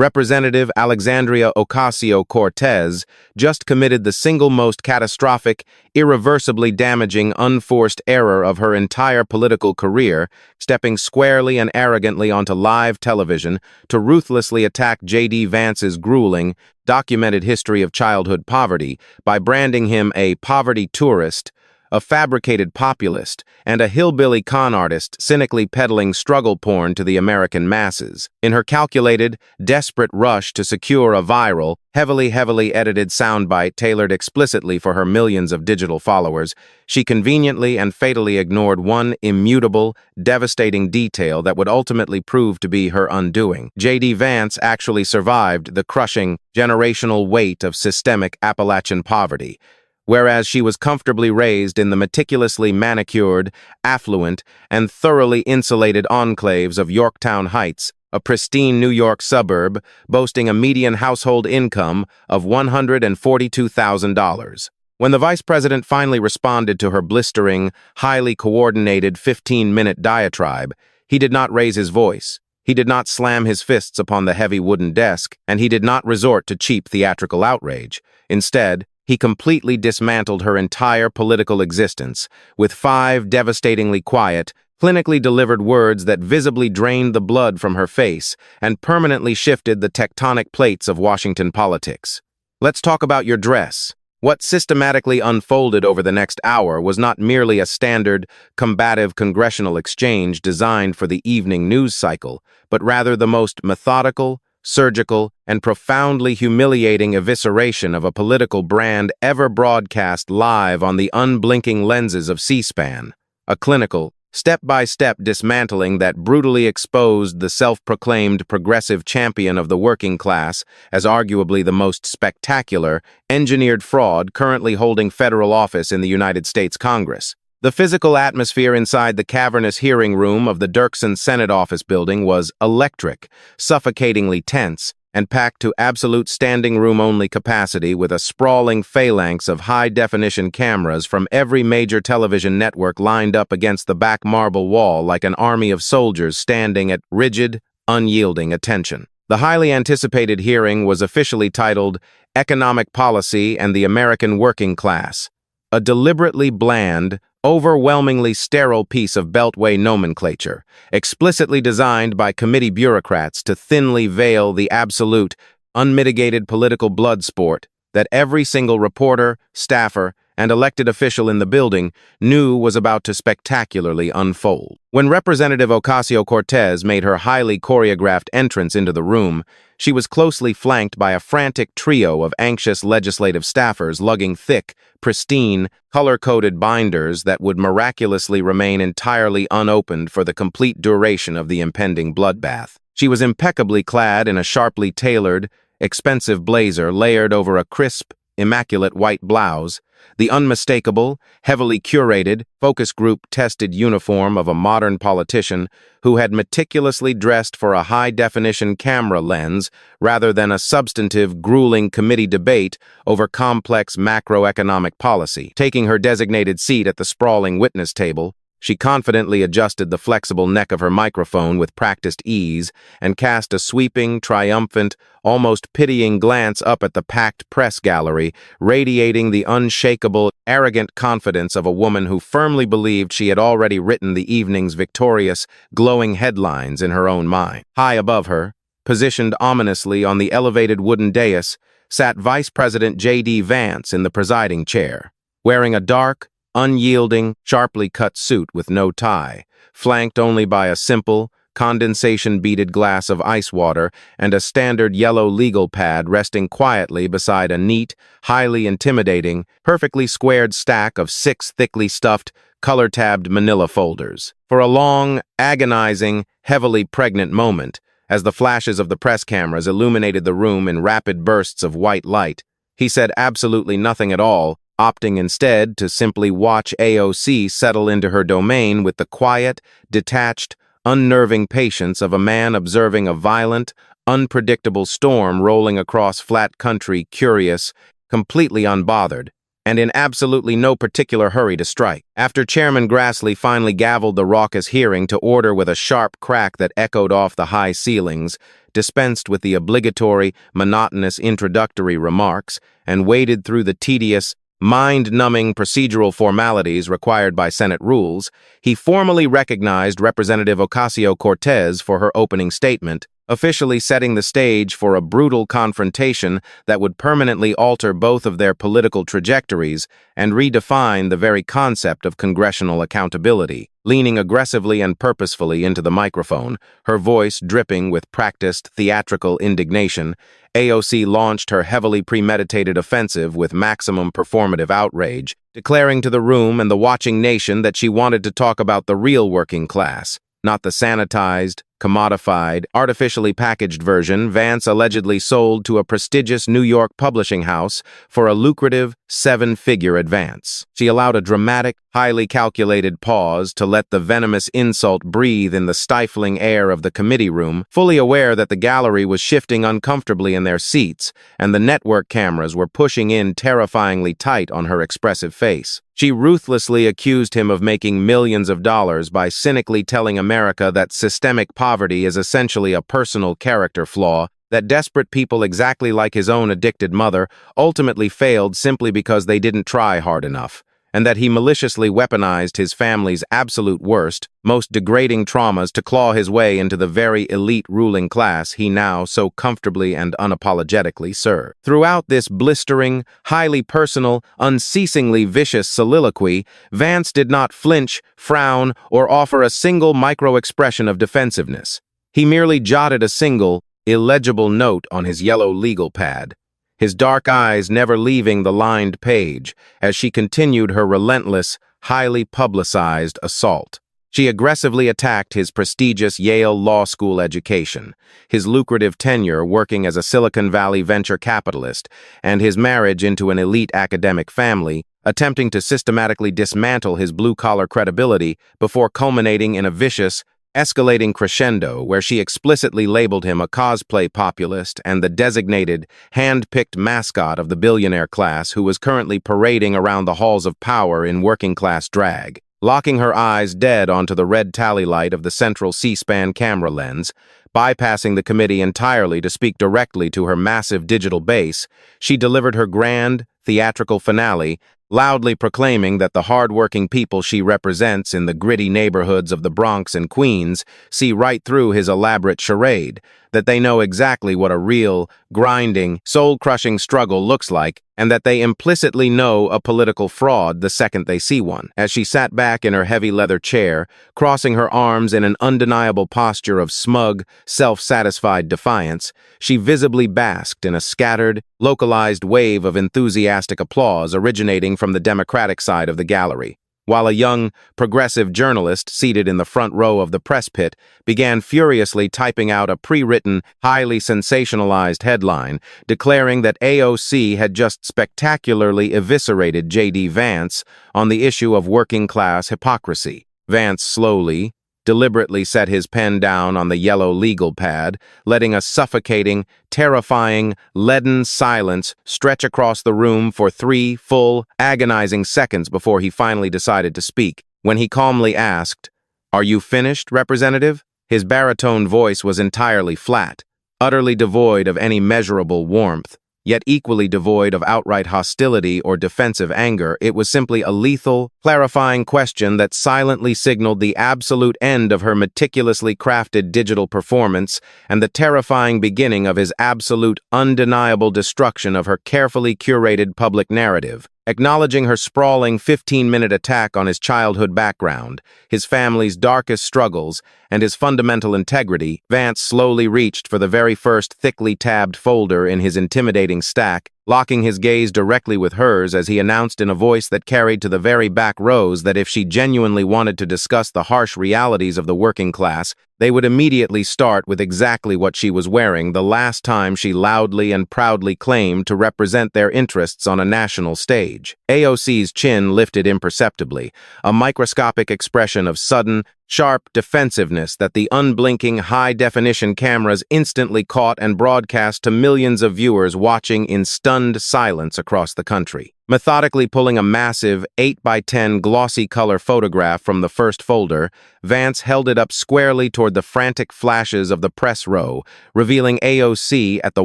Representative Alexandria Ocasio-Cortez just committed the single most catastrophic, irreversibly damaging, unforced error of her entire political career, stepping squarely and arrogantly onto live television to ruthlessly attack J.D. Vance's grueling, documented history of childhood poverty by branding him a poverty tourist, a fabricated populist, and a hillbilly con artist cynically peddling struggle porn to the American masses. In her calculated, desperate rush to secure a viral, heavily edited soundbite tailored explicitly for her millions of digital followers, she conveniently and fatally ignored one immutable, devastating detail that would ultimately prove to be her undoing. J.D. Vance actually survived the crushing, generational weight of systemic Appalachian poverty, whereas she was comfortably raised in the meticulously manicured, affluent, and thoroughly insulated enclaves of Yorktown Heights, a pristine New York suburb boasting a median household income of $142,000. When the vice president finally responded to her blistering, highly coordinated 15-minute diatribe, he did not raise his voice. He did not slam his fists upon the heavy wooden desk, and he did not resort to cheap theatrical outrage. Instead, he completely dismantled her entire political existence with 5 devastatingly quiet, clinically delivered words that visibly drained the blood from her face and permanently shifted the tectonic plates of Washington politics. Let's talk about your dress. What systematically unfolded over the next hour was not merely a standard, combative congressional exchange designed for the evening news cycle, but rather the most methodical, surgical, and profoundly humiliating evisceration of a political brand ever broadcast live on the unblinking lenses of C-SPAN. A clinical, step-by-step dismantling that brutally exposed the self-proclaimed progressive champion of the working class as arguably the most spectacular, engineered fraud currently holding federal office in the United States Congress. The physical atmosphere inside the cavernous hearing room of the Dirksen Senate Office building was electric, suffocatingly tense, and packed to absolute standing room-only capacity with a sprawling phalanx of high-definition cameras from every major television network lined up against the back marble wall like an army of soldiers standing at rigid, unyielding attention. The highly anticipated hearing was officially titled Economic Policy and the American Working Class, a deliberately bland, overwhelmingly sterile piece of Beltway nomenclature, explicitly designed by committee bureaucrats to thinly veil the absolute, unmitigated political blood sport that every single reporter, staffer, and elected official in the building knew was about to spectacularly unfold. When Representative Ocasio-Cortez made her highly choreographed entrance into the room, she was closely flanked by a frantic trio of anxious legislative staffers lugging thick, pristine, color-coded binders that would miraculously remain entirely unopened for the complete duration of the impending bloodbath. She was impeccably clad in a sharply tailored, expensive blazer layered over a crisp, immaculate white blouse, the unmistakable, heavily curated, focus group-tested uniform of a modern politician who had meticulously dressed for a high-definition camera lens rather than a substantive, grueling committee debate over complex macroeconomic policy. Taking her designated seat at the sprawling witness table, she confidently adjusted the flexible neck of her microphone with practiced ease and cast a sweeping, triumphant, almost pitying glance up at the packed press gallery, radiating the unshakable, arrogant confidence of a woman who firmly believed she had already written the evening's victorious, glowing headlines in her own mind. High above her, positioned ominously on the elevated wooden dais, sat Vice President J.D. Vance in the presiding chair, wearing a dark, unyielding, sharply cut suit with no tie, flanked only by a simple, condensation-beaded glass of ice water and a standard yellow legal pad resting quietly beside a neat, highly intimidating, perfectly squared stack of 6 thickly stuffed, color-tabbed manila folders. For a long, agonizing, heavily pregnant moment, as the flashes of the press cameras illuminated the room in rapid bursts of white light, he said absolutely nothing at all, opting instead to simply watch AOC settle into her domain with the quiet, detached, unnerving patience of a man observing a violent, unpredictable storm rolling across flat country, curious, completely unbothered, and in absolutely no particular hurry to strike. After Chairman Grassley finally gavelled the raucous hearing to order with a sharp crack that echoed off the high ceilings, dispensed with the obligatory, monotonous introductory remarks, and waded through the tedious, mind-numbing procedural formalities required by Senate rules, he formally recognized Representative Ocasio-Cortez for her opening statement, officially setting the stage for a brutal confrontation that would permanently alter both of their political trajectories and redefine the very concept of congressional accountability. Leaning aggressively and purposefully into the microphone, her voice dripping with practiced theatrical indignation, AOC launched her heavily premeditated offensive with maximum performative outrage, declaring to the room and the watching nation that she wanted to talk about the real working class, not the sanitized, commodified, artificially packaged version Vance allegedly sold to a prestigious New York publishing house for a lucrative seven-figure advance. She allowed a dramatic, highly calculated pause to let the venomous insult breathe in the stifling air of the committee room, fully aware that the gallery was shifting uncomfortably in their seats and the network cameras were pushing in terrifyingly tight on her expressive face. She ruthlessly accused him of making millions of dollars by cynically telling America that systemic poverty is essentially a personal character flaw, that desperate people exactly like his own addicted mother ultimately failed simply because they didn't try hard enough, and that he maliciously weaponized his family's absolute worst, most degrading traumas to claw his way into the very elite ruling class he now so comfortably and unapologetically served. Throughout this blistering, highly personal, unceasingly vicious soliloquy, Vance did not flinch, frown, or offer a single micro-expression of defensiveness. He merely jotted a single, illegible note on his yellow legal pad, his dark eyes never leaving the lined page as she continued her relentless, highly publicized assault. She aggressively attacked his prestigious Yale Law School education, his lucrative tenure working as a Silicon Valley venture capitalist, and his marriage into an elite academic family, attempting to systematically dismantle his blue-collar credibility before culminating in a vicious, escalating crescendo where she explicitly labeled him a cosplay populist and the designated, hand-picked mascot of the billionaire class who was currently parading around the halls of power in working-class drag. Locking her eyes dead onto the red tally light of the central C-SPAN camera lens, bypassing the committee entirely to speak directly to her massive digital base, she delivered her grand, theatrical finale, loudly proclaiming that the hard-working people she represents in the gritty neighborhoods of the Bronx and Queens see right through his elaborate charade, that they know exactly what a real, grinding, soul-crushing struggle looks like, and that they implicitly know a political fraud the second they see one. As she sat back in her heavy leather chair, crossing her arms in an undeniable posture of smug, self-satisfied defiance, she visibly basked in a scattered, localized wave of enthusiastic applause originating from the Democratic side of the gallery, while a young, progressive journalist seated in the front row of the press pit began furiously typing out a pre-written, highly sensationalized headline declaring that AOC had just spectacularly eviscerated J.D. Vance on the issue of working-class hypocrisy. Vance slowly, deliberately set his pen down on the yellow legal pad, letting a suffocating, terrifying, leaden silence stretch across the room for 3 full, agonizing seconds before he finally decided to speak. When he calmly asked, "Are you finished, Representative?" His baritone voice was entirely flat, utterly devoid of any measurable warmth, yet equally devoid of outright hostility or defensive anger. It was simply a lethal, clarifying question that silently signaled the absolute end of her meticulously crafted digital performance and the terrifying beginning of his absolute, undeniable destruction of her carefully curated public narrative. Acknowledging her sprawling 15-minute attack on his childhood background, his family's darkest struggles, and his fundamental integrity, Vance slowly reached for the very first thickly tabbed folder in his intimidating stack, locking his gaze directly with hers as he announced in a voice that carried to the very back rows that if she genuinely wanted to discuss the harsh realities of the working class, they would immediately start with exactly what she was wearing the last time she loudly and proudly claimed to represent their interests on a national stage. AOC's chin lifted imperceptibly, a microscopic expression of sudden, sharp defensiveness that the unblinking high-definition cameras instantly caught and broadcast to millions of viewers watching in stunned silence across the country. Methodically pulling a massive 8x10 glossy color photograph from the first folder, Vance held it up squarely toward the frantic flashes of the press row, revealing AOC at the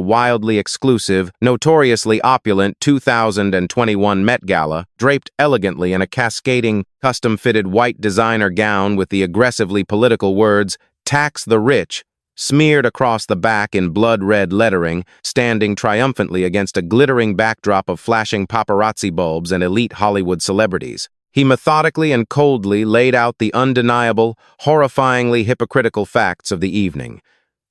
wildly exclusive, notoriously opulent 2021 Met Gala, draped elegantly in a cascading, custom-fitted white designer gown with the aggressively political words, "Tax the Rich," smeared across the back in blood-red lettering, standing triumphantly against a glittering backdrop of flashing paparazzi bulbs and elite Hollywood celebrities. He methodically and coldly laid out the undeniable, horrifyingly hypocritical facts of the evening.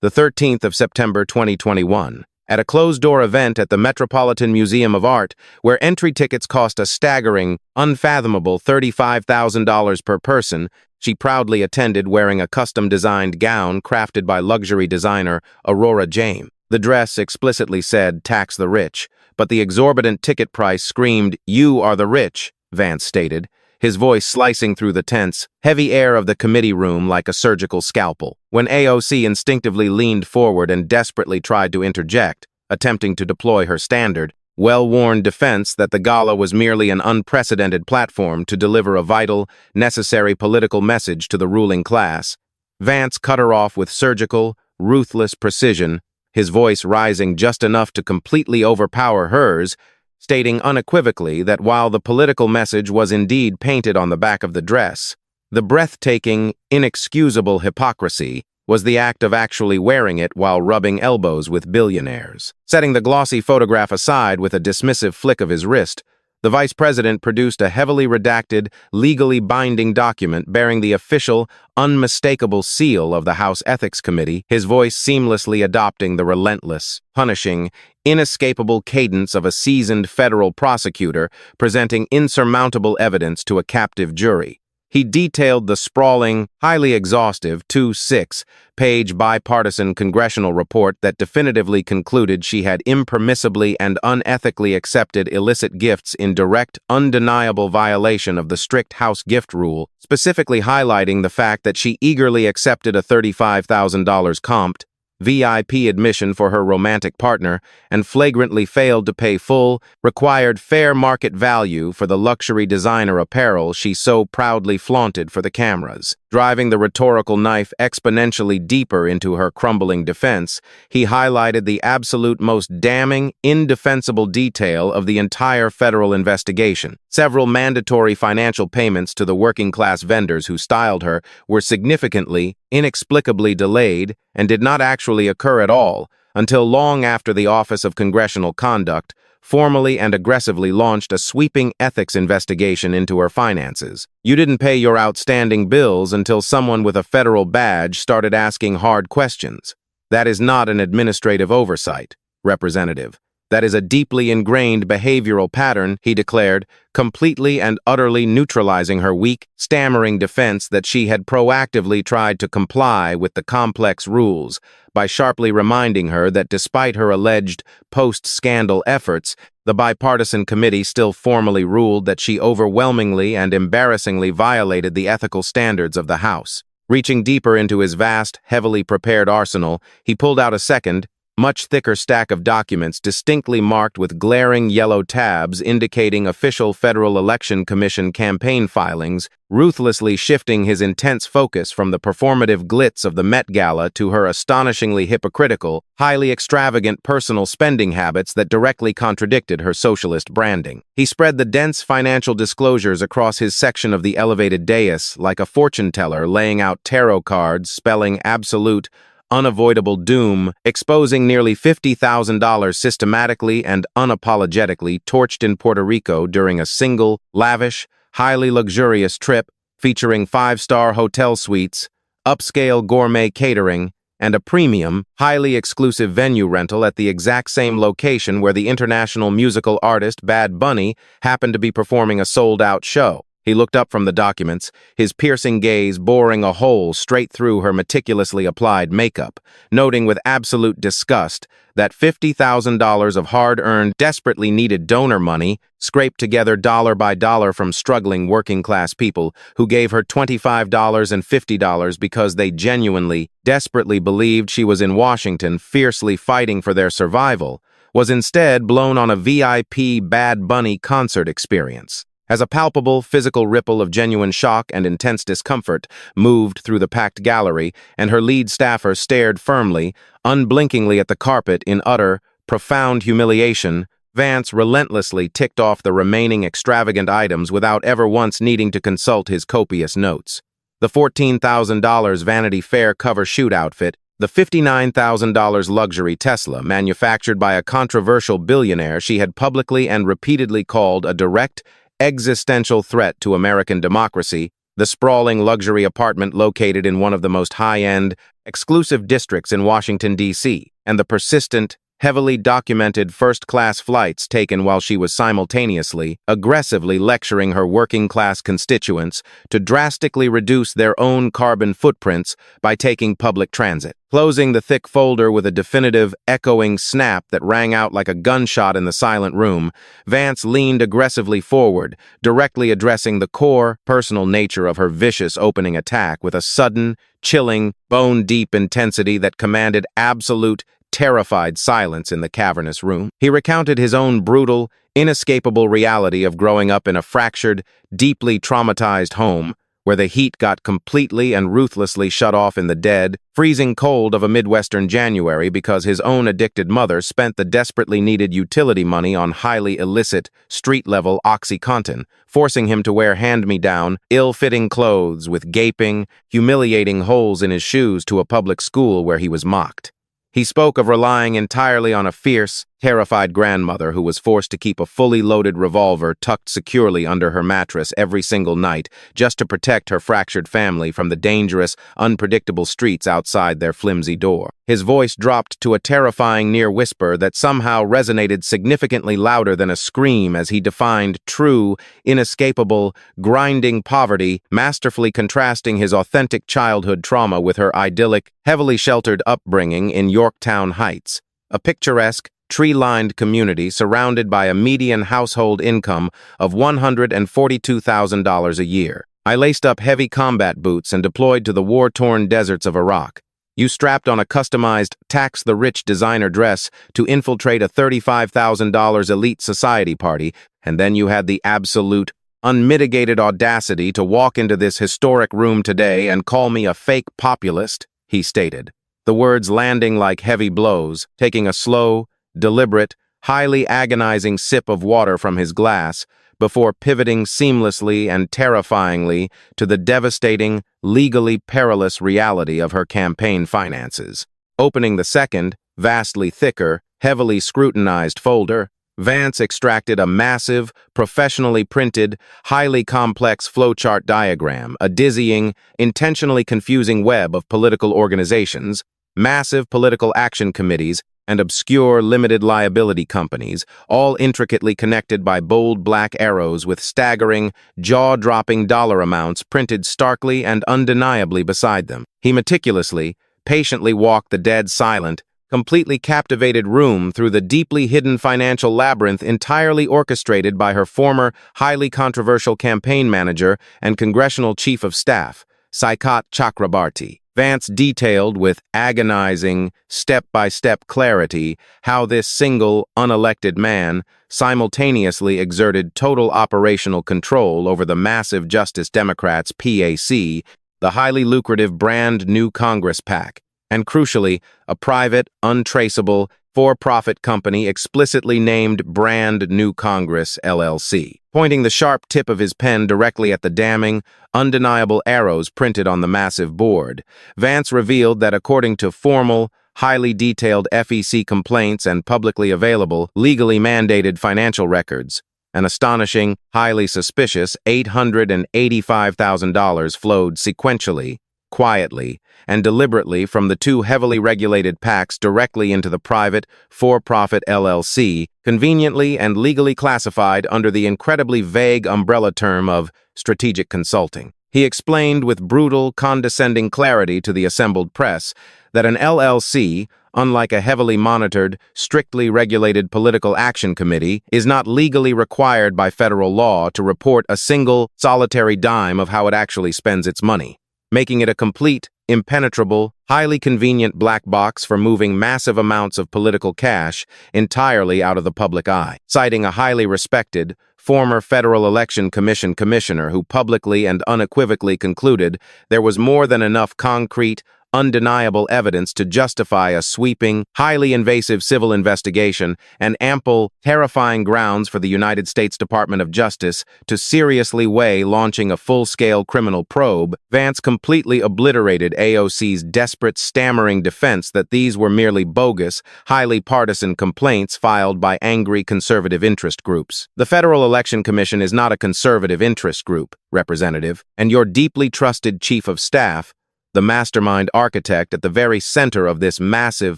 The 13th of September 2021. At a closed-door event at the Metropolitan Museum of Art, where entry tickets cost a staggering, unfathomable $35,000 per person, she proudly attended wearing a custom-designed gown crafted by luxury designer Aurora James. The dress explicitly said, "Tax the Rich," but the exorbitant ticket price screamed, "You are the rich," Vance stated, his voice slicing through the tense, heavy air of the committee room like a surgical scalpel. When AOC instinctively leaned forward and desperately tried to interject, attempting to deploy her standard, well-worn defense that the gala was merely an unprecedented platform to deliver a vital, necessary political message to the ruling class, Vance cut her off with surgical, ruthless precision, his voice rising just enough to completely overpower hers, stating unequivocally that while the political message was indeed painted on the back of the dress, the breathtaking, inexcusable hypocrisy was the act of actually wearing it while rubbing elbows with billionaires. Setting the glossy photograph aside with a dismissive flick of his wrist, the vice president produced a heavily redacted, legally binding document bearing the official, unmistakable seal of the House Ethics Committee, his voice seamlessly adopting the relentless, punishing, inescapable cadence of a seasoned federal prosecutor presenting insurmountable evidence to a captive jury. He detailed the sprawling, highly exhaustive 26-page bipartisan congressional report that definitively concluded she had impermissibly and unethically accepted illicit gifts in direct, undeniable violation of the strict House gift rule, specifically highlighting the fact that she eagerly accepted a $35,000 comped, VIP admission for her romantic partner and flagrantly failed to pay full, required fair market value for the luxury designer apparel she so proudly flaunted for the cameras. Driving the rhetorical knife exponentially deeper into her crumbling defense, he highlighted the absolute most damning, indefensible detail of the entire federal investigation. Several mandatory financial payments to the working-class vendors who styled her were significantly, inexplicably delayed and did not actually occur at all until long after the Office of Congressional Conduct formally and aggressively launched a sweeping ethics investigation into her finances. You didn't pay your outstanding bills until someone with a federal badge started asking hard questions. That is not an administrative oversight, Representative. That is a deeply ingrained behavioral pattern, he declared, completely and utterly neutralizing her weak, stammering defense that she had proactively tried to comply with the complex rules by sharply reminding her that despite her alleged post-scandal efforts, the bipartisan committee still formally ruled that she overwhelmingly and embarrassingly violated the ethical standards of the House. Reaching deeper into his vast, heavily prepared arsenal, he pulled out a second, much thicker stack of documents distinctly marked with glaring yellow tabs indicating official Federal Election Commission campaign filings, ruthlessly shifting his intense focus from the performative glitz of the Met Gala to her astonishingly hypocritical, highly extravagant personal spending habits that directly contradicted her socialist branding. He spread the dense financial disclosures across his section of the elevated dais like a fortune teller laying out tarot cards spelling absolute, unavoidable doom, exposing nearly $50,000 systematically and unapologetically torched in Puerto Rico during a single, lavish, highly luxurious trip featuring five-star hotel suites, upscale gourmet catering, and a premium, highly exclusive venue rental at the exact same location where the international musical artist Bad Bunny happened to be performing a sold-out show. He looked up from the documents, his piercing gaze boring a hole straight through her meticulously applied makeup, noting with absolute disgust that $50,000 of hard-earned, desperately needed donor money, scraped together dollar by dollar from struggling working-class people who gave her $25 and $50 because they genuinely, desperately believed she was in Washington fiercely fighting for their survival, was instead blown on a VIP Bad Bunny concert experience. As a palpable physical ripple of genuine shock and intense discomfort moved through the packed gallery, and her lead staffer stared firmly, unblinkingly at the carpet in utter, profound humiliation, Vance relentlessly ticked off the remaining extravagant items without ever once needing to consult his copious notes. The $14,000 Vanity Fair cover shoot outfit, the $59,000 luxury Tesla manufactured by a controversial billionaire she had publicly and repeatedly called a direct, existential threat to American democracy, the sprawling luxury apartment located in one of the most high-end, exclusive districts in Washington, D.C., and the persistent, heavily documented first-class flights taken while she was simultaneously, aggressively lecturing her working-class constituents to drastically reduce their own carbon footprints by taking public transit. Closing the thick folder with a definitive, echoing snap that rang out like a gunshot in the silent room, Vance leaned aggressively forward, directly addressing the core, personal nature of her vicious opening attack with a sudden, chilling, bone-deep intensity that commanded absolute, terrified silence in the cavernous room. He recounted his own brutal, inescapable reality of growing up in a fractured, deeply traumatized home, where the heat got completely and ruthlessly shut off in the dead, freezing cold of a Midwestern January because his own addicted mother spent the desperately needed utility money on highly illicit, street-level OxyContin, forcing him to wear hand-me-down, ill-fitting clothes with gaping, humiliating holes in his shoes to a public school where he was mocked. He spoke of relying entirely on a fierce, terrified grandmother who was forced to keep a fully loaded revolver tucked securely under her mattress every single night just to protect her fractured family from the dangerous, unpredictable streets outside their flimsy door. His voice dropped to a terrifying near whisper that somehow resonated significantly louder than a scream as he defined true, inescapable, grinding poverty, masterfully contrasting his authentic childhood trauma with her idyllic, heavily sheltered upbringing in Yorktown Heights, a picturesque, tree-lined community surrounded by a median household income of $142,000 a year. I laced up heavy combat boots and deployed to the war-torn deserts of Iraq. You strapped on a customized, tax-the-rich designer dress to infiltrate a $35,000 elite society party, and then you had the absolute, unmitigated audacity to walk into this historic room today and call me a fake populist, he stated, the words landing like heavy blows, taking a slow, deliberate, highly agonizing sip of water from his glass before pivoting seamlessly and terrifyingly to the devastating, legally perilous reality of her campaign finances. Opening the second, vastly thicker, heavily scrutinized folder, Vance extracted a massive, professionally printed, highly complex flowchart diagram, a dizzying, intentionally confusing web of political organizations, massive political action committees, and obscure limited liability companies, all intricately connected by bold black arrows with staggering, jaw-dropping dollar amounts printed starkly and undeniably beside them. He meticulously, patiently walked the dead silent, completely captivated room through the deeply hidden financial labyrinth entirely orchestrated by her former, highly controversial campaign manager and Congressional Chief of Staff, Saikat Chakrabarti. Vance detailed with agonizing, step-by-step clarity how this single, unelected man simultaneously exerted total operational control over the massive Justice Democrats' PAC, the highly lucrative Brand New Congress PAC, and crucially, a private, untraceable, for-profit company explicitly named Brand New Congress, LLC. Pointing the sharp tip of his pen directly at the damning, undeniable arrows printed on the massive board, Vance revealed that according to formal, highly detailed FEC complaints and publicly available, legally mandated financial records, an astonishing, highly suspicious $885,000 flowed sequentially, quietly, and deliberately from the two heavily regulated PACs directly into the private, for-profit LLC, conveniently and legally classified under the incredibly vague umbrella term of strategic consulting. He explained with brutal, condescending clarity to the assembled press that an LLC, unlike a heavily monitored, strictly regulated political action committee, is not legally required by federal law to report a single, solitary dime of how it actually spends its money, making it a complete, impenetrable, highly convenient black box for moving massive amounts of political cash entirely out of the public eye, citing a highly respected, former Federal Election Commission commissioner who publicly and unequivocally concluded there was more than enough concrete, undeniable evidence to justify a sweeping, highly invasive civil investigation and ample, terrifying grounds for the United States Department of Justice to seriously weigh launching a full-scale criminal probe. Vance completely obliterated AOC's desperate, stammering defense that these were merely bogus, highly partisan complaints filed by angry conservative interest groups. The Federal Election Commission is not a conservative interest group, Representative, and your deeply trusted Chief of Staff, the mastermind architect at the very center of this massive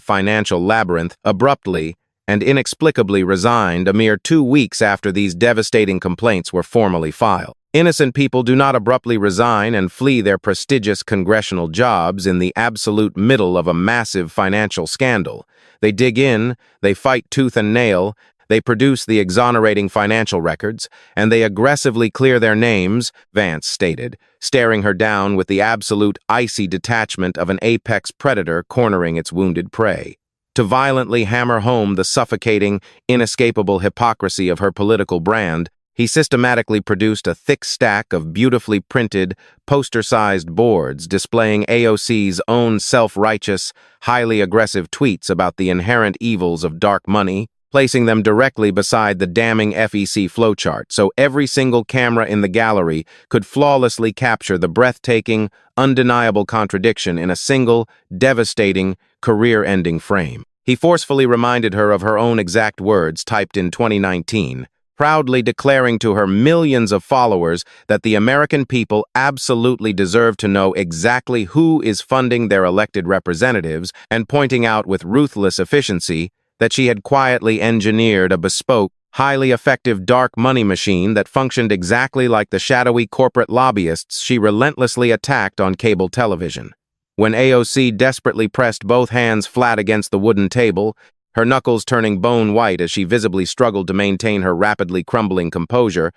financial labyrinth, abruptly and inexplicably resigned a mere 2 weeks after these devastating complaints were formally filed. Innocent people do not abruptly resign and flee their prestigious congressional jobs in the absolute middle of a massive financial scandal. They dig in, they fight tooth and nail, they produce the exonerating financial records, and they aggressively clear their names, Vance stated, staring her down with the absolute icy detachment of an apex predator cornering its wounded prey. To violently hammer home the suffocating, inescapable hypocrisy of her political brand, he systematically produced a thick stack of beautifully printed, poster-sized boards displaying AOC's own self-righteous, highly aggressive tweets about the inherent evils of dark money, placing them directly beside the damning FEC flowchart so every single camera in the gallery could flawlessly capture the breathtaking, undeniable contradiction in a single, devastating, career-ending frame. He forcefully reminded her of her own exact words typed in 2019, proudly declaring to her millions of followers that the American people absolutely deserve to know exactly who is funding their elected representatives, and pointing out with ruthless efficiency that she had quietly engineered a bespoke, highly effective dark money machine that functioned exactly like the shadowy corporate lobbyists she relentlessly attacked on cable television. When AOC desperately pressed both hands flat against the wooden table, her knuckles turning bone white as she visibly struggled to maintain her rapidly crumbling composure,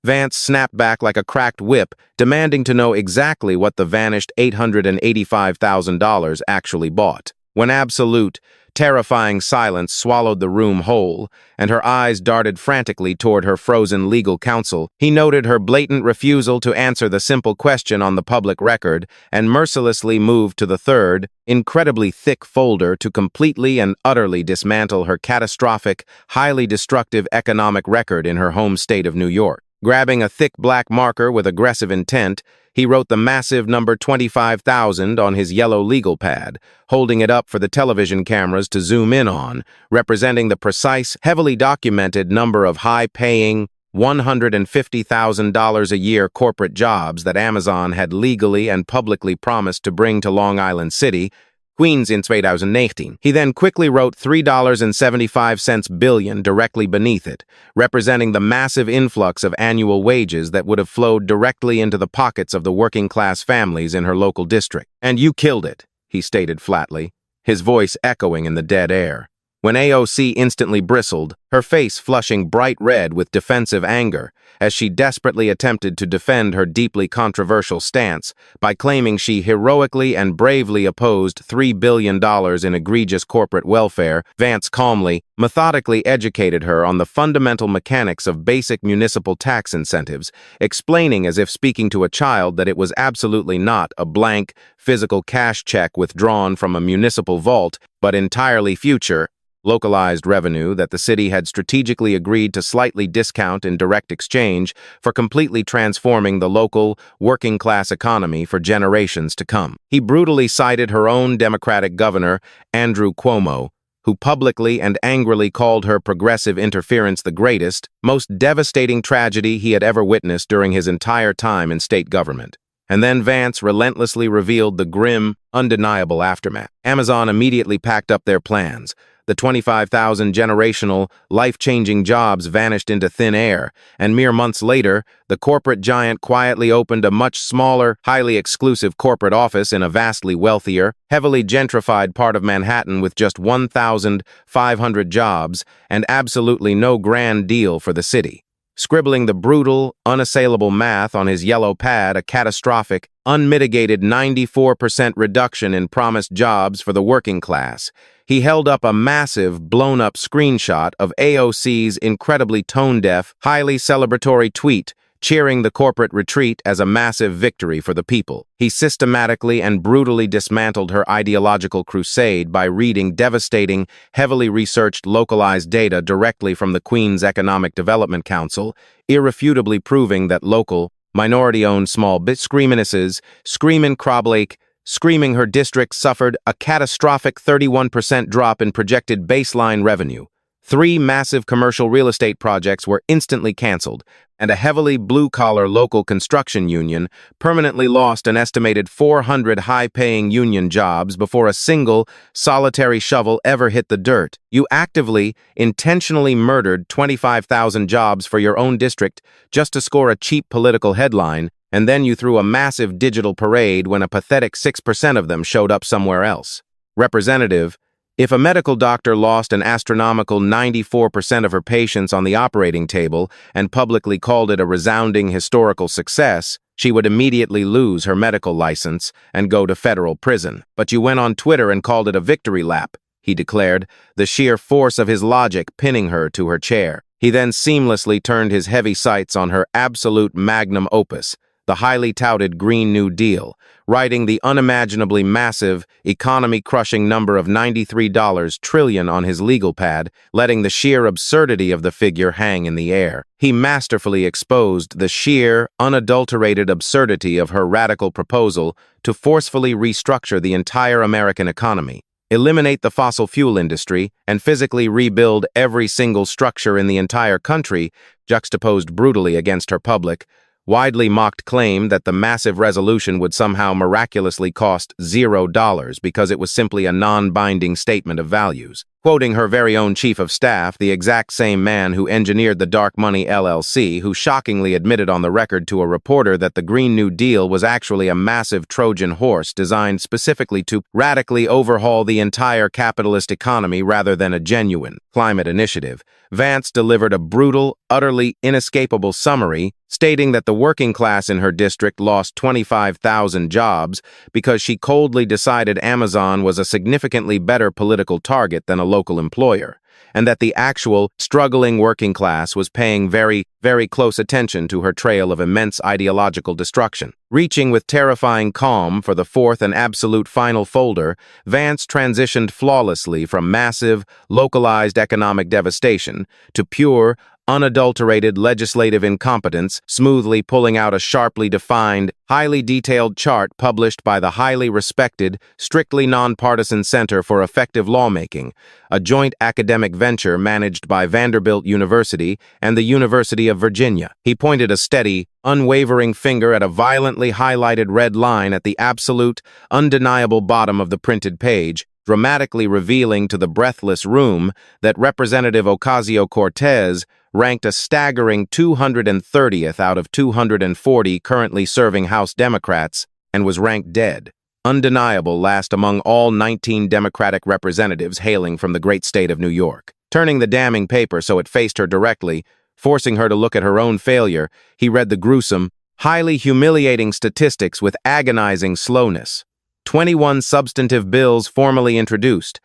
Vance snapped back like a cracked whip, demanding to know exactly what the vanished $885,000 actually bought. When absolute, terrifying silence swallowed the room whole, and her eyes darted frantically toward her frozen legal counsel, he noted her blatant refusal to answer the simple question on the public record and mercilessly moved to the third, incredibly thick folder to completely and utterly dismantle her catastrophic, highly destructive economic record in her home state of New York. Grabbing a thick black marker with aggressive intent, he wrote the massive number 25,000 on his yellow legal pad, holding it up for the television cameras to zoom in on, representing the precise, heavily documented number of high-paying, $150,000 a year corporate jobs that Amazon had legally and publicly promised to bring to Long Island City, Queens in 2019. He then quickly wrote $3.75 billion directly beneath it, representing the massive influx of annual wages that would have flowed directly into the pockets of the working-class families in her local district. "And you killed it," he stated flatly, his voice echoing in the dead air. When AOC instantly bristled, her face flushing bright red with defensive anger, as she desperately attempted to defend her deeply controversial stance by claiming she heroically and bravely opposed $3 billion in egregious corporate welfare, Vance calmly, methodically educated her on the fundamental mechanics of basic municipal tax incentives, explaining as if speaking to a child that it was absolutely not a blank, physical cash check withdrawn from a municipal vault, but entirely future, localized revenue that the city had strategically agreed to slightly discount in direct exchange for completely transforming the local, working-class economy for generations to come. He brutally cited her own Democratic governor, Andrew Cuomo, who publicly and angrily called her progressive interference the greatest, most devastating tragedy he had ever witnessed during his entire time in state government. And then Vance relentlessly revealed the grim, undeniable aftermath. Amazon immediately packed up their plans. The 25,000 generational, life-changing jobs vanished into thin air, and mere months later, the corporate giant quietly opened a much smaller, highly exclusive corporate office in a vastly wealthier, heavily gentrified part of Manhattan with just 1,500 jobs and absolutely no grand deal for the city. scribbling the brutal, unassailable math on his yellow pad, a catastrophic, unmitigated 94% reduction in promised jobs for the working class. He held up a massive, blown-up screenshot of AOC's incredibly tone-deaf, highly celebratory tweet, cheering the corporate retreat as a massive victory for the people. He systematically and brutally dismantled her ideological crusade by reading devastating, heavily researched localized data directly from the Queen's Economic Development Council, irrefutably proving that local, minority-owned small screaminesses, screamin' Croblake, screaming her district suffered a catastrophic 31% drop in projected baseline revenue. 3 massive commercial real estate projects were instantly canceled, and a heavily blue-collar local construction union permanently lost an estimated 400 high-paying union jobs before a single, solitary shovel ever hit the dirt. You actively, intentionally murdered 25,000 jobs for your own district just to score a cheap political headline, and then you threw a massive digital parade when a pathetic 6% of them showed up somewhere else. Representative, if a medical doctor lost an astronomical 94% of her patients on the operating table and publicly called it a resounding historical success, she would immediately lose her medical license and go to federal prison. But you went on Twitter and called it a victory lap, he declared, the sheer force of his logic pinning her to her chair. He then seamlessly turned his heavy sights on her absolute magnum opus, the highly touted Green New Deal, writing the unimaginably massive, economy-crushing number of $93 trillion on his legal pad, letting the sheer absurdity of the figure hang in the air. He masterfully exposed the sheer, unadulterated absurdity of her radical proposal to forcefully restructure the entire American economy, eliminate the fossil fuel industry, and physically rebuild every single structure in the entire country, juxtaposed brutally against her public, widely mocked claim that the massive resolution would somehow miraculously cost $0 because it was simply a non-binding statement of values. Quoting her very own chief of staff, the exact same man who engineered the Dark Money LLC, who shockingly admitted on the record to a reporter that the Green New Deal was actually a massive Trojan horse designed specifically to radically overhaul the entire capitalist economy rather than a genuine climate initiative. Vance delivered a brutal, utterly inescapable summary stating that the working class in her district lost 25,000 jobs because she coldly decided Amazon was a significantly better political target than a local employer, and that the actual, struggling working class was paying very, very close attention to her trail of immense ideological destruction. Reaching with terrifying calm for the fourth and absolute final folder, Vance transitioned flawlessly from massive, localized economic devastation to pure, unadulterated legislative incompetence, smoothly pulling out a sharply defined, highly detailed chart published by the highly respected, strictly nonpartisan Center for Effective Lawmaking, a joint academic venture managed by Vanderbilt University and the University of Virginia. He pointed a steady, unwavering finger at a violently highlighted red line at the absolute, undeniable bottom of the printed page, dramatically revealing to the breathless room that Representative Ocasio-Cortez ranked a staggering 230th out of 240 currently serving House Democrats and was ranked dead. Undeniable last among all 19 Democratic representatives hailing from the great state of New York. Turning the damning paper so it faced her directly, forcing her to look at her own failure, he read the gruesome, highly humiliating statistics with agonizing slowness. 21 substantive bills formally introduced.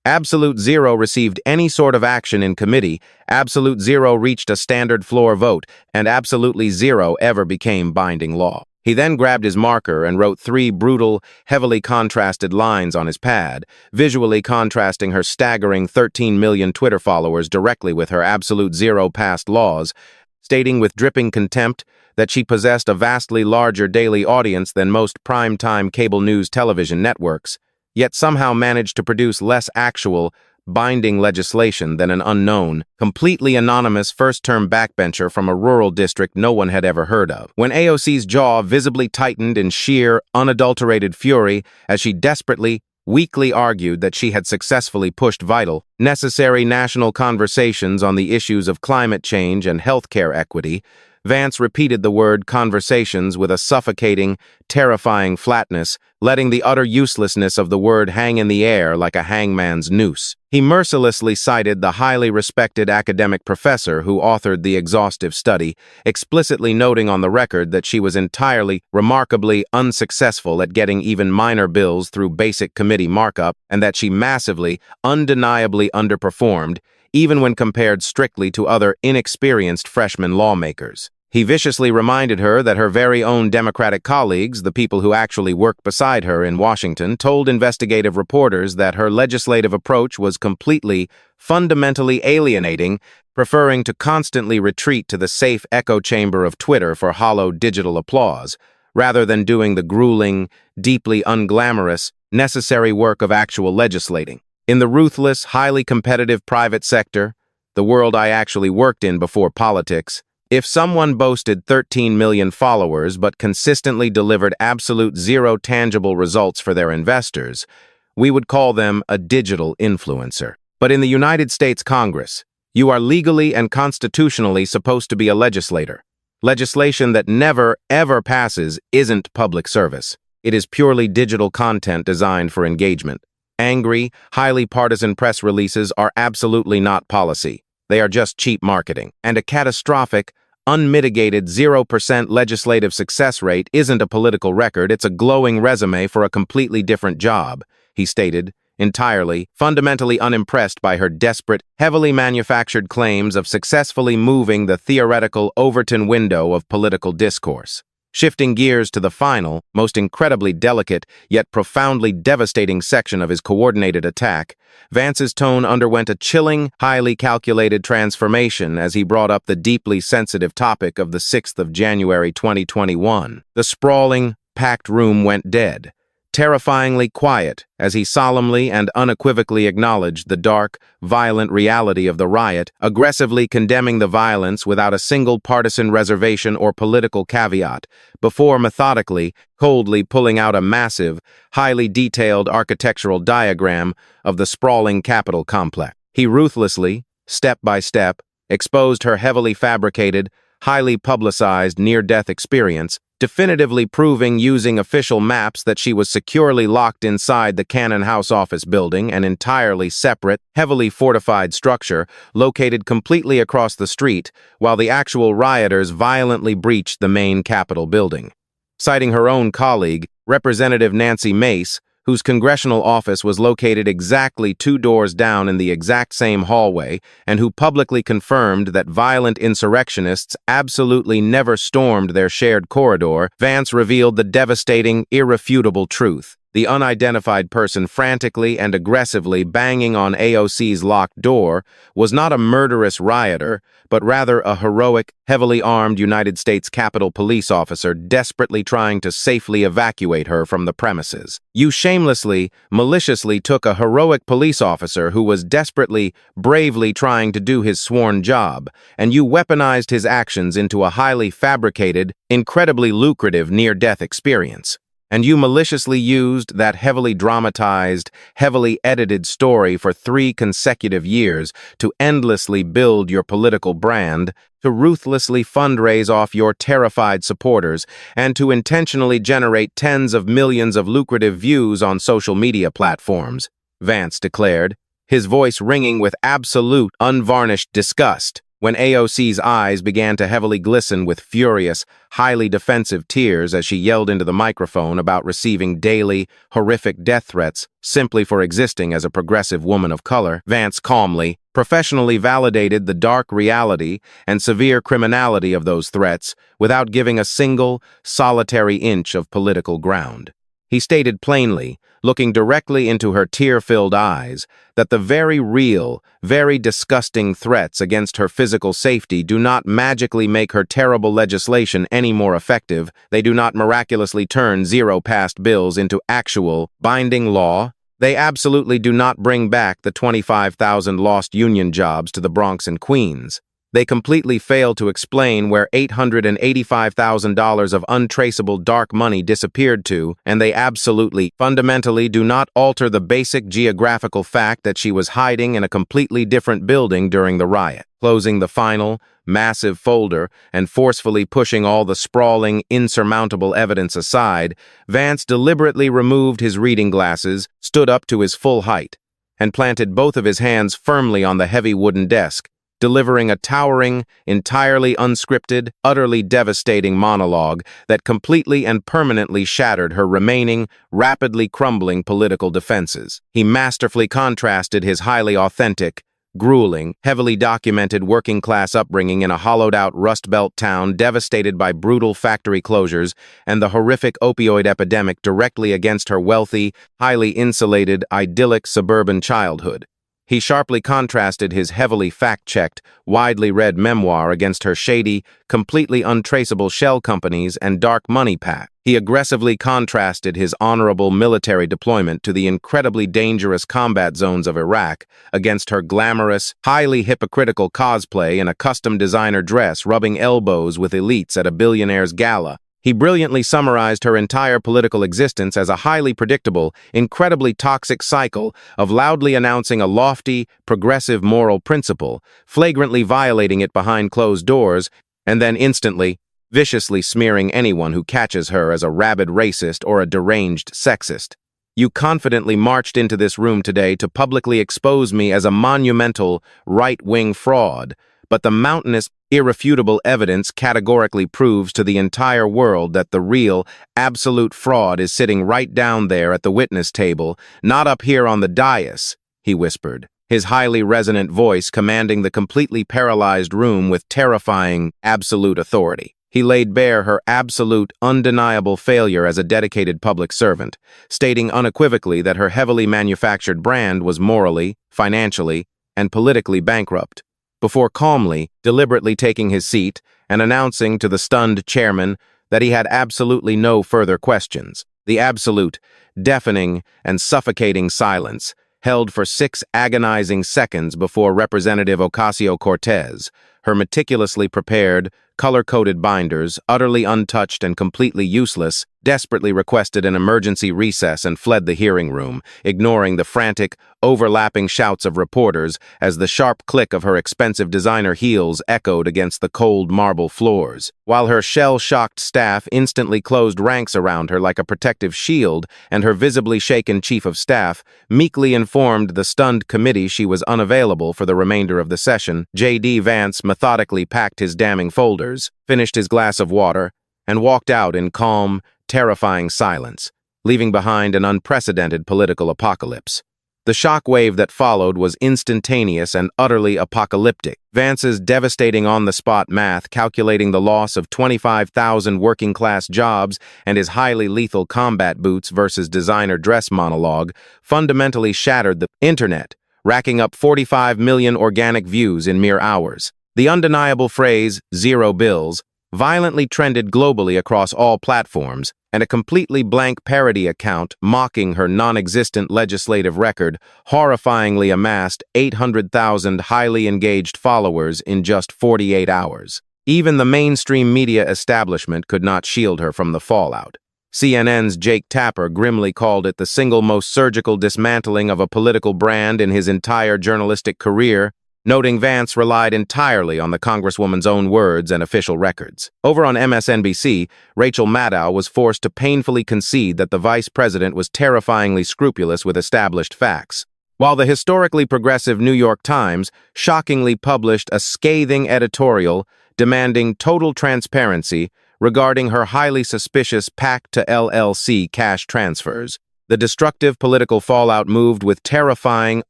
Absolute Zero received any sort of action in committee, Absolute Zero reached a standard floor vote, and Absolutely Zero ever became binding law. He then grabbed his marker and wrote 3 brutal, heavily contrasted lines on his pad, visually contrasting her staggering 13 million Twitter followers directly with her Absolute Zero passed laws, stating with dripping contempt that she possessed a vastly larger daily audience than most prime-time cable news television networks, yet somehow managed to produce less actual, binding legislation than an unknown, completely anonymous first-term backbencher from a rural district no one had ever heard of. When AOC's jaw visibly tightened in sheer, unadulterated fury as she desperately, weakly argued that she had successfully pushed vital, necessary national conversations on the issues of climate change and healthcare equity, Vance repeated the word conversations with a suffocating, terrifying flatness, letting the utter uselessness of the word hang in the air like a hangman's noose. He mercilessly cited the highly respected academic professor who authored the exhaustive study, explicitly noting on the record that she was entirely, remarkably unsuccessful at getting even minor bills through basic committee markup, and that she massively, undeniably underperformed, even when compared strictly to other inexperienced freshman lawmakers. He viciously reminded her that her very own Democratic colleagues, the people who actually worked beside her in Washington, told investigative reporters that her legislative approach was completely, fundamentally alienating, preferring to constantly retreat to the safe echo chamber of Twitter for hollow digital applause, rather than doing the grueling, deeply unglamorous, necessary work of actual legislating. In the ruthless, highly competitive private sector, the world I actually worked in before politics, if someone boasted 13 million followers but consistently delivered absolute zero tangible results for their investors, we would call them a digital influencer. But in the United States Congress, you are legally and constitutionally supposed to be a legislator. Legislation that never, ever passes isn't public service. It is purely digital content designed for engagement. Angry, highly partisan press releases are absolutely not policy. They are just cheap marketing. And a catastrophic, unmitigated 0% legislative success rate isn't a political record, it's a glowing resume for a completely different job, he stated, entirely, fundamentally unimpressed by her desperate, heavily manufactured claims of successfully moving the theoretical Overton window of political discourse. Shifting gears to the final, most incredibly delicate, yet profoundly devastating section of his coordinated attack, Vance's tone underwent a chilling, highly calculated transformation as he brought up the deeply sensitive topic of the 6th of January 2021. The sprawling, packed room went dead, terrifyingly quiet as he solemnly and unequivocally acknowledged the dark, violent reality of the riot, aggressively condemning the violence without a single partisan reservation or political caveat, before methodically, coldly pulling out a massive, highly detailed architectural diagram of the sprawling Capitol complex. He ruthlessly, step by step, exposed her heavily fabricated, highly publicized near-death experience, definitively proving using official maps that she was securely locked inside the Cannon House office building, an entirely separate, heavily fortified structure located completely across the street, while the actual rioters violently breached the main Capitol building. Citing her own colleague, Representative Nancy Mace, whose congressional office was located exactly 2 doors down in the exact same hallway, and who publicly confirmed that violent insurrectionists absolutely never stormed their shared corridor, Vance revealed the devastating, irrefutable truth. The unidentified person frantically and aggressively banging on AOC's locked door was not a murderous rioter, but rather a heroic, heavily armed United States Capitol Police officer desperately trying to safely evacuate her from the premises. You shamelessly, maliciously took a heroic police officer who was desperately, bravely trying to do his sworn job, and you weaponized his actions into a highly fabricated, incredibly lucrative near-death experience. And you maliciously used that heavily dramatized, heavily edited story for 3 consecutive years to endlessly build your political brand, to ruthlessly fundraise off your terrified supporters, and to intentionally generate tens of millions of lucrative views on social media platforms, Vance declared, his voice ringing with absolute, unvarnished disgust. When AOC's eyes began to heavily glisten with furious, highly defensive tears as she yelled into the microphone about receiving daily, horrific death threats simply for existing as a progressive woman of color, Vance calmly, professionally validated the dark reality and severe criminality of those threats without giving a single, solitary inch of political ground. He stated plainly, looking directly into her tear-filled eyes, that the very real, very disgusting threats against her physical safety do not magically make her terrible legislation any more effective. They do not miraculously turn zero-passed bills into actual, binding law. They absolutely do not bring back the 25,000 lost union jobs to the Bronx and Queens. They completely fail to explain where $885,000 of untraceable dark money disappeared to, and they absolutely, fundamentally do not alter the basic geographical fact that she was hiding in a completely different building during the riot. Closing the final, massive folder and forcefully pushing all the sprawling, insurmountable evidence aside, Vance deliberately removed his reading glasses, stood up to his full height, and planted both of his hands firmly on the heavy wooden desk, delivering a towering, entirely unscripted, utterly devastating monologue that completely and permanently shattered her remaining, rapidly crumbling political defenses. He masterfully contrasted his highly authentic, grueling, heavily documented working-class upbringing in a hollowed-out Rust Belt town devastated by brutal factory closures and the horrific opioid epidemic directly against her wealthy, highly insulated, idyllic suburban childhood. He sharply contrasted his heavily fact-checked, widely read memoir against her shady, completely untraceable shell companies and dark money pact. He aggressively contrasted his honorable military deployment to the incredibly dangerous combat zones of Iraq against her glamorous, highly hypocritical cosplay in a custom designer dress rubbing elbows with elites at a billionaire's gala. He brilliantly summarized her entire political existence as a highly predictable, incredibly toxic cycle of loudly announcing a lofty, progressive moral principle, flagrantly violating it behind closed doors, and then instantly, viciously smearing anyone who catches her as a rabid racist or a deranged sexist. You confidently marched into this room today to publicly expose me as a monumental, right-wing fraud, but the mountainous, irrefutable evidence categorically proves to the entire world that the real, absolute fraud is sitting right down there at the witness table, not up here on the dais, he whispered, his highly resonant voice commanding the completely paralyzed room with terrifying, absolute authority. He laid bare her absolute, undeniable failure as a dedicated public servant, stating unequivocally that her heavily manufactured brand was morally, financially, and politically bankrupt, before calmly, deliberately taking his seat and announcing to the stunned chairman that he had absolutely no further questions. The absolute, deafening, and suffocating silence held for 6 agonizing seconds before Representative Ocasio-Cortez, her meticulously prepared, color-coded binders, utterly untouched and completely useless, desperately requested an emergency recess and fled the hearing room, ignoring the frantic, overlapping shouts of reporters as the sharp click of her expensive designer heels echoed against the cold marble floors, while her shell-shocked staff instantly closed ranks around her like a protective shield, and her visibly shaken chief of staff meekly informed the stunned committee she was unavailable for the remainder of the session. J.D. Vance methodically packed his damning folders, finished his glass of water, and walked out in calm, terrifying silence, leaving behind an unprecedented political apocalypse. The shockwave that followed was instantaneous and utterly apocalyptic. Vance's devastating on-the-spot math calculating the loss of 25,000 working-class jobs and his highly lethal combat boots versus designer dress monologue fundamentally shattered the internet, racking up 45 million organic views in mere hours. The undeniable phrase, "zero bills," violently trended globally across all platforms, and a completely blank parody account mocking her non-existent legislative record horrifyingly amassed 800,000 highly engaged followers in just 48 hours. Even the mainstream media establishment could not shield her from the fallout. CNN's Jake Tapper grimly called it the single most surgical dismantling of a political brand in his entire journalistic career, noting Vance relied entirely on the Congresswoman's own words and official records. Over on MSNBC, Rachel Maddow was forced to painfully concede that the vice president was terrifyingly scrupulous with established facts, while the historically progressive New York Times shockingly published a scathing editorial demanding total transparency regarding her highly suspicious PAC to LLC cash transfers. The destructive political fallout moved with terrifying,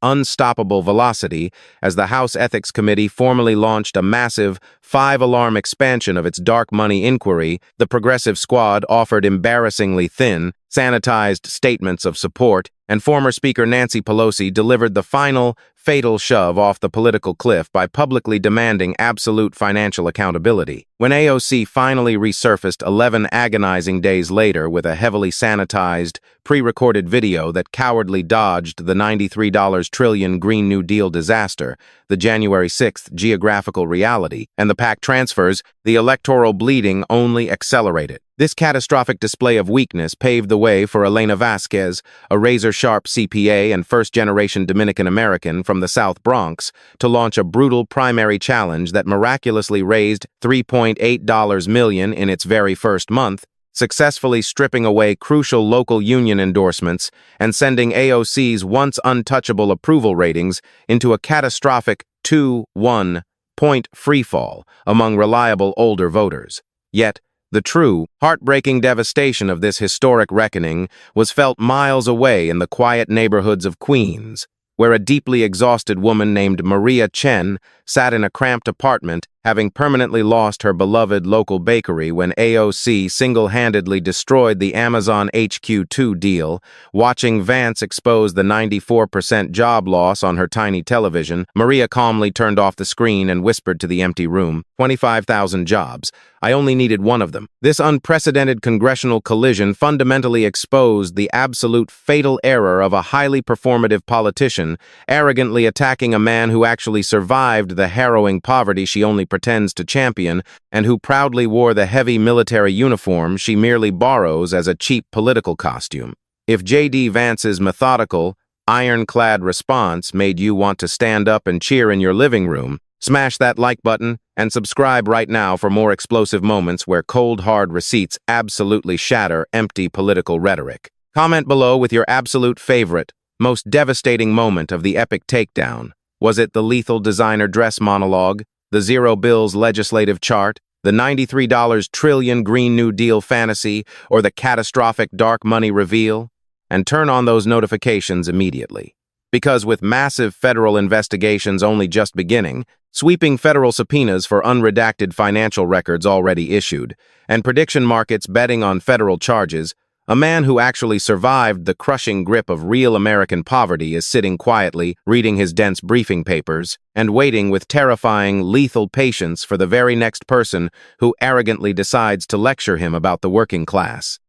unstoppable velocity as the House Ethics Committee formally launched a massive, 5-alarm expansion of its dark money inquiry. The Progressive Squad offered embarrassingly thin, sanitized statements of support, and former Speaker Nancy Pelosi delivered the final, fatal shove off the political cliff by publicly demanding absolute financial accountability. When AOC finally resurfaced 11 agonizing days later with a heavily sanitized, pre-recorded video that cowardly dodged the $93 trillion Green New Deal disaster, the January 6th geographical reality, and the PAC transfers, the electoral bleeding only accelerated. This catastrophic display of weakness paved the way for Elena Vasquez, a razor-sharp CPA and first-generation Dominican-American from the South Bronx, to launch a brutal primary challenge that miraculously raised $3.8 million in its very first month, successfully stripping away crucial local union endorsements and sending AOC's once untouchable approval ratings into a catastrophic 2-1 point freefall among reliable older voters. Yet, the true, heartbreaking devastation of this historic reckoning was felt miles away in the quiet neighborhoods of Queens, where a deeply exhausted woman named Maria Chen sat in a cramped apartment, having permanently lost her beloved local bakery when AOC single-handedly destroyed the Amazon HQ2 deal. Watching Vance expose the 94% job loss on her tiny television, Maria calmly turned off the screen and whispered to the empty room, 25,000 jobs. I only needed one of them. This unprecedented congressional collision fundamentally exposed the absolute fatal error of a highly performative politician arrogantly attacking a man who actually survived the harrowing poverty she only pretends to champion and who proudly wore the heavy military uniform she merely borrows as a cheap political costume. If J.D. Vance's methodical, ironclad response made you want to stand up and cheer in your living room, smash that like button and subscribe right now for more explosive moments where cold, hard receipts absolutely shatter empty political rhetoric. Comment below with your absolute favorite, most devastating moment of the epic takedown. Was it the lethal designer dress monologue, the zero bills legislative chart, the $93 trillion Green New Deal fantasy, or the catastrophic dark money reveal? And turn on those notifications immediately. Because with massive federal investigations only just beginning, sweeping federal subpoenas for unredacted financial records already issued, and prediction markets betting on federal charges, a man who actually survived the crushing grip of real American poverty is sitting quietly, reading his dense briefing papers, and waiting with terrifying, lethal patience for the very next person who arrogantly decides to lecture him about the working class.